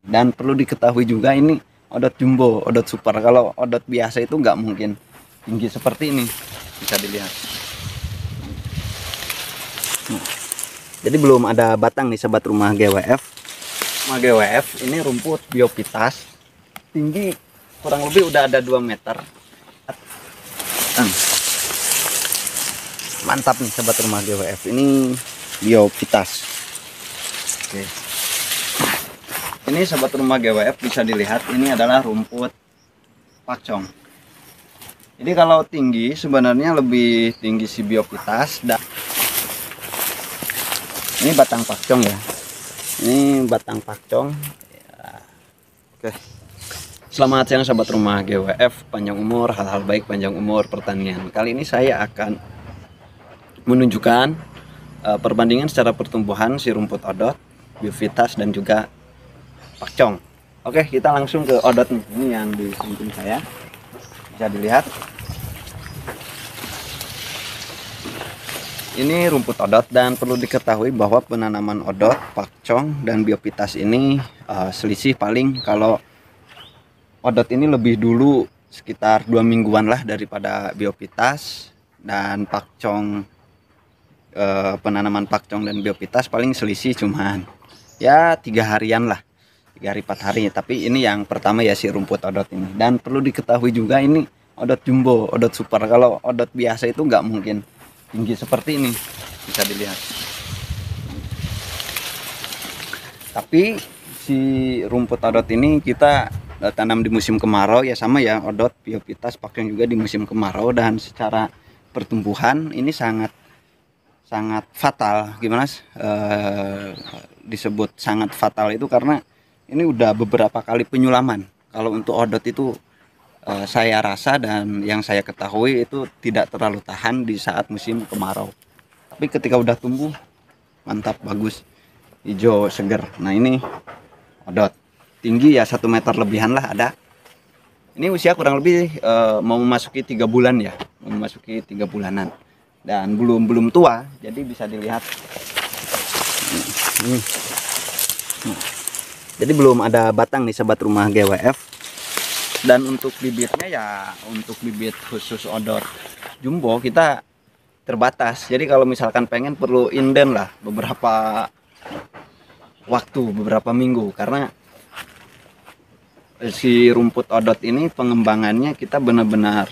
Dan perlu diketahui juga ini odot jumbo, odot super. Kalau odot biasa itu nggak mungkin tinggi seperti ini, bisa dilihat. Jadi belum ada batang nih sobat rumah GWF. Rumah GWF ini rumput biopitas, tinggi kurang lebih udah ada 2 meter. Mantap nih sobat rumah GWF, ini biopitas. Oke. Ini sobat rumah GWF bisa dilihat, ini adalah rumput pakcong. Jadi kalau tinggi sebenarnya lebih tinggi si biopitas. Dan ini batang pakcong ya, ini batang pakcong ya. Oke, selamat siang sobat rumah GWF, panjang umur, hal-hal baik, panjang umur pertanian. Kali ini saya akan menunjukkan perbandingan secara pertumbuhan si rumput odot, biopitas dan juga pakcong. Oke, kita langsung ke odot nih. Ini yang di samping saya, bisa dilihat. Ini rumput odot, dan perlu diketahui bahwa penanaman odot, pakcong, dan biopitas ini selisih paling, kalau odot ini lebih dulu sekitar 2 mingguan lah daripada biopitas, dan pakcong, penanaman pakcong dan biopitas paling selisih cuman ya 3 harian lah, 3 hari 4 hari. Tapi ini yang pertama ya si rumput odot ini. Dan perlu diketahui juga ini odot jumbo, odot super. Kalau odot biasa itu nggak mungkin tinggi seperti ini, bisa dilihat. Tapi si rumput odot ini kita tanam di musim kemarau ya, sama ya odot, biopitas, pakcong juga di musim kemarau. Dan secara pertumbuhan ini sangat fatal. Gimana disebut sangat fatal itu karena ini udah beberapa kali penyulaman. Kalau untuk odot itu saya rasa dan yang saya ketahui itu tidak terlalu tahan di saat musim kemarau. Tapi ketika udah tumbuh mantap, bagus, hijau seger. Nah ini odot tinggi ya 1 meter lebihan lah ada. Ini usia kurang lebih mau memasuki 3 bulan ya, mau memasuki 3 bulanan. Dan belum tua, jadi bisa dilihat. Jadi belum ada batang nih sobat rumah GWF. Dan untuk bibitnya ya, untuk bibit khusus odot jumbo kita terbatas. Jadi kalau misalkan pengen perlu inden lah beberapa waktu, beberapa minggu, karena si rumput odot ini pengembangannya kita benar-benar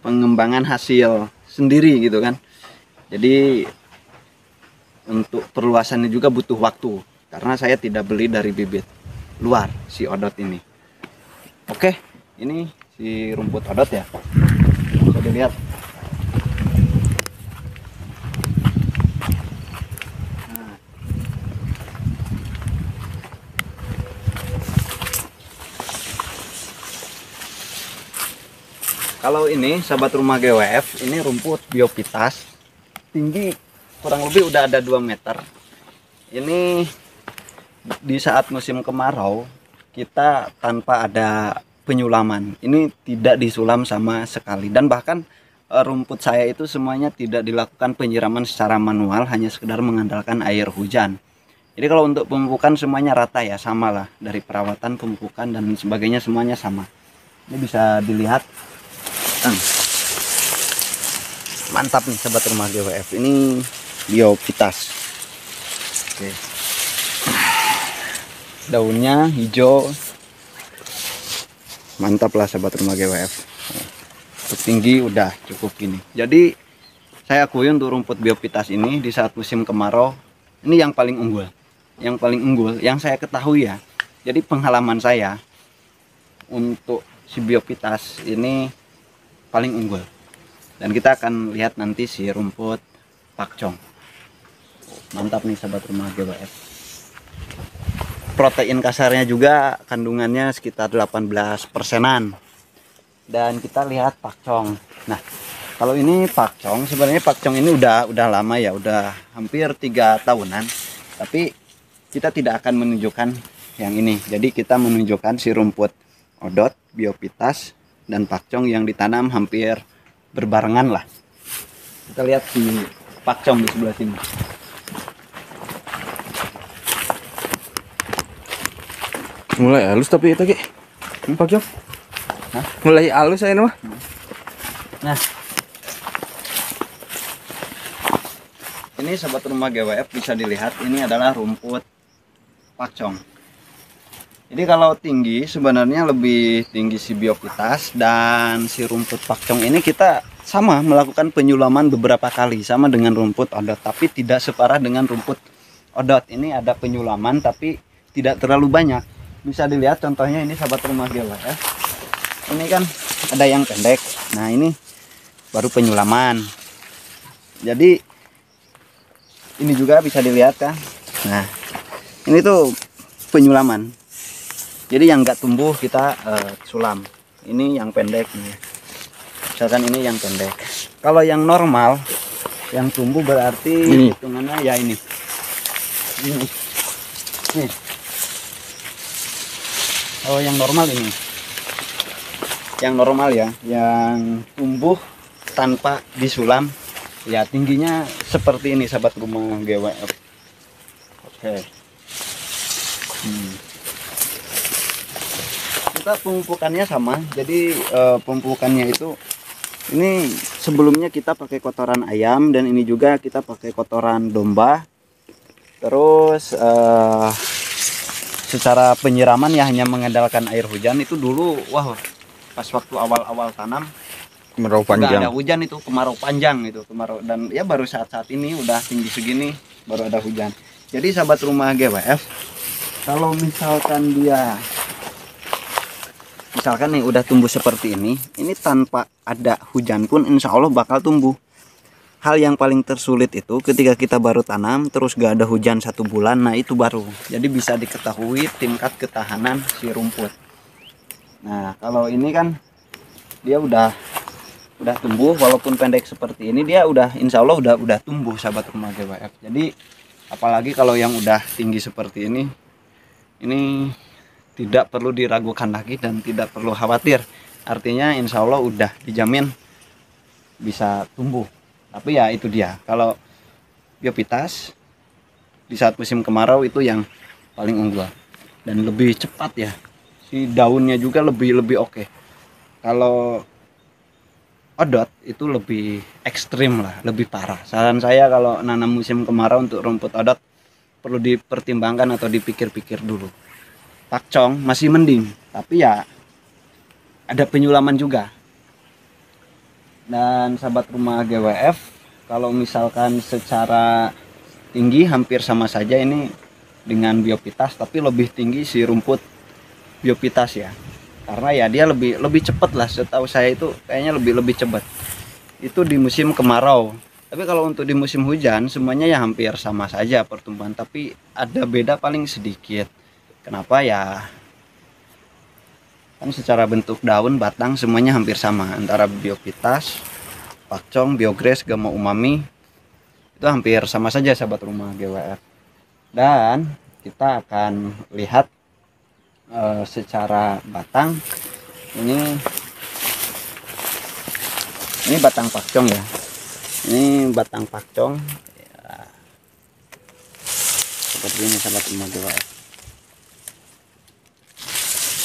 pengembangan hasil sendiri gitu kan. Jadi untuk perluasannya juga butuh waktu, karena saya tidak beli dari bibit luar si odot ini. Oke, ini si rumput odot ya, bisa dilihat. Nah, kalau ini sahabat rumah GWF, ini rumput biopitas, tinggi kurang lebih udah ada 2 meter. Ini di saat musim kemarau kita tanpa ada penyulaman, ini tidak disulam sama sekali. Dan bahkan rumput saya itu semuanya tidak dilakukan penyiraman secara manual, hanya sekedar mengandalkan air hujan. Jadi kalau untuk pemupukan semuanya rata ya, sama lah, dari perawatan, pemupukan dan sebagainya semuanya sama. Ini bisa dilihat. Mantap nih sobat rumah GWF, ini biopitas. Oke, daunnya hijau, mantap lah sobat rumah GWF. Untuk tinggi udah cukup gini. Jadi saya akui untuk rumput biopitas ini di saat musim kemarau ini yang paling unggul, yang saya ketahui ya. Jadi pengalaman saya untuk si biopitas ini paling unggul. Dan kita akan lihat nanti si rumput pakcong. Mantap nih sobat rumah GWF. Protein kasarnya juga kandungannya sekitar 18%-an. Dan kita lihat pakcong. Nah, kalau ini pakcong, sebenarnya pakcong ini udah lama ya, udah hampir 3 tahunan. Tapi kita tidak akan menunjukkan yang ini. Jadi kita menunjukkan si rumput odot, biopitas, dan pakcong yang ditanam hampir berbarengan lah. Kita lihat si pakcong di sebelah sini. Mulai halus tapi itu Ki. Pak Jok. Hah? Mulai halus saya mah. Nah, ini sahabat rumah GWF bisa dilihat ini adalah rumput pakcong. Jadi kalau tinggi sebenarnya lebih tinggi si biopitas, dan si rumput pakcong ini kita sama melakukan penyulaman beberapa kali sama dengan rumput odot, tapi tidak separah dengan rumput odot. Ini ada penyulaman tapi tidak terlalu banyak. Bisa dilihat contohnya ini sahabat rumah GWF. Ini kan ada yang pendek. Nah, ini baru penyulaman. Jadi ini juga bisa dilihat kan. Nah, ini tuh penyulaman. Jadi yang nggak tumbuh kita sulam. Ini yang pendek nih. Misalkan ini yang pendek. Kalau yang normal, yang tumbuh berarti ini hitungannya ya ini. Ini. Nih. Kalau yang normal ini. Yang normal ya, yang tumbuh tanpa disulam, ya tingginya seperti ini sahabat rumah GWF. Oke. Kita pemupukannya sama. Jadi pemupukannya itu, ini sebelumnya kita pakai kotoran ayam, dan ini juga kita pakai kotoran domba. Terus secara penyiraman ya hanya mengandalkan air hujan. Itu dulu wah, pas waktu awal-awal tanam kemarau nggak panjang. ada hujan, itu kemarau panjang, itu kemarau, dan ya baru saat-saat ini udah tinggi segini baru ada hujan. Jadi sahabat rumah GWF, kalau misalkan nih udah tumbuh seperti ini tanpa ada hujan pun insya Allah bakal tumbuh. Hal yang paling tersulit itu ketika kita baru tanam terus gak ada hujan 1 bulan, nah itu baru jadi bisa diketahui tingkat ketahanan si rumput. Nah, kalau ini kan dia udah tumbuh, walaupun pendek seperti ini dia udah insya Allah udah tumbuh sahabat rumah GWF. Jadi apalagi kalau yang udah tinggi seperti ini tidak perlu diragukan lagi dan tidak perlu khawatir. Artinya insya Allah udah dijamin bisa tumbuh. Tapi ya itu dia, kalau biopitas di saat musim kemarau itu yang paling unggul dan lebih cepat ya. Si daunnya juga lebih oke. Kalau odot itu lebih ekstrim lah, lebih parah. Saran saya kalau nanam musim kemarau untuk rumput odot perlu dipertimbangkan atau dipikir-pikir dulu. Pakcong masih mending, tapi ya ada penyulaman juga. Dan sahabat rumah GWF, kalau misalkan secara tinggi hampir sama saja ini dengan biopitas, tapi lebih tinggi si rumput biopitas ya, karena ya dia lebih cepat lah, setahu saya itu kayaknya lebih cepat itu di musim kemarau. Tapi kalau untuk di musim hujan semuanya ya hampir sama saja pertumbuhan, tapi ada beda paling sedikit. Kenapa ya? Kan secara bentuk daun, batang semuanya hampir sama antara biopitas, pakcong, biogres, gama umami. Itu hampir sama saja sahabat rumah GWF. Dan kita akan lihat secara batang. Ini batang pakcong ya. Ini batang pakcong ya, seperti ini sahabat rumah GWF.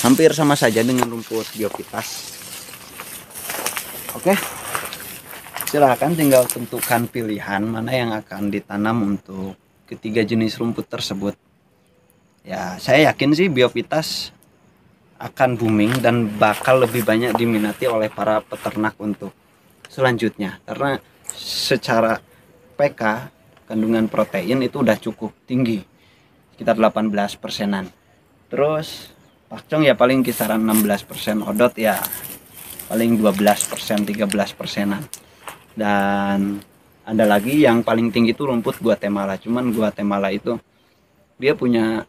Hampir sama saja dengan rumput biopitas. Oke, silahkan tinggal tentukan pilihan mana yang akan ditanam untuk ketiga jenis rumput tersebut. Ya, saya yakin sih biopitas akan booming dan bakal lebih banyak diminati oleh para peternak untuk selanjutnya, karena secara PK kandungan protein itu udah cukup tinggi, sekitar 18%-an. Terus pakcong ya paling kisaran 16%, odot ya paling 12%, 13%-an. Dan ada lagi yang paling tinggi itu rumput Guatemala. Cuman Guatemala itu dia punya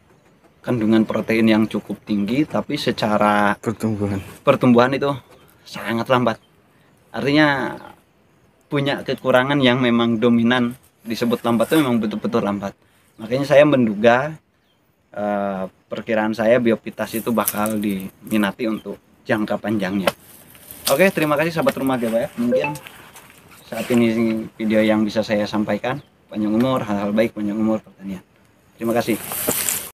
kandungan protein yang cukup tinggi, tapi secara pertumbuhan itu sangat lambat. Artinya punya kekurangan yang memang dominan, disebut lambat itu memang betul-betul lambat. Makanya saya menduga perkiraan saya biopitas itu bakal diminati untuk jangka panjangnya. Oke, terima kasih sahabat rumah GWF. Mungkin saat ini video yang bisa saya sampaikan. Panjang umur, hal-hal baik, panjang umur pertanian. Terima kasih.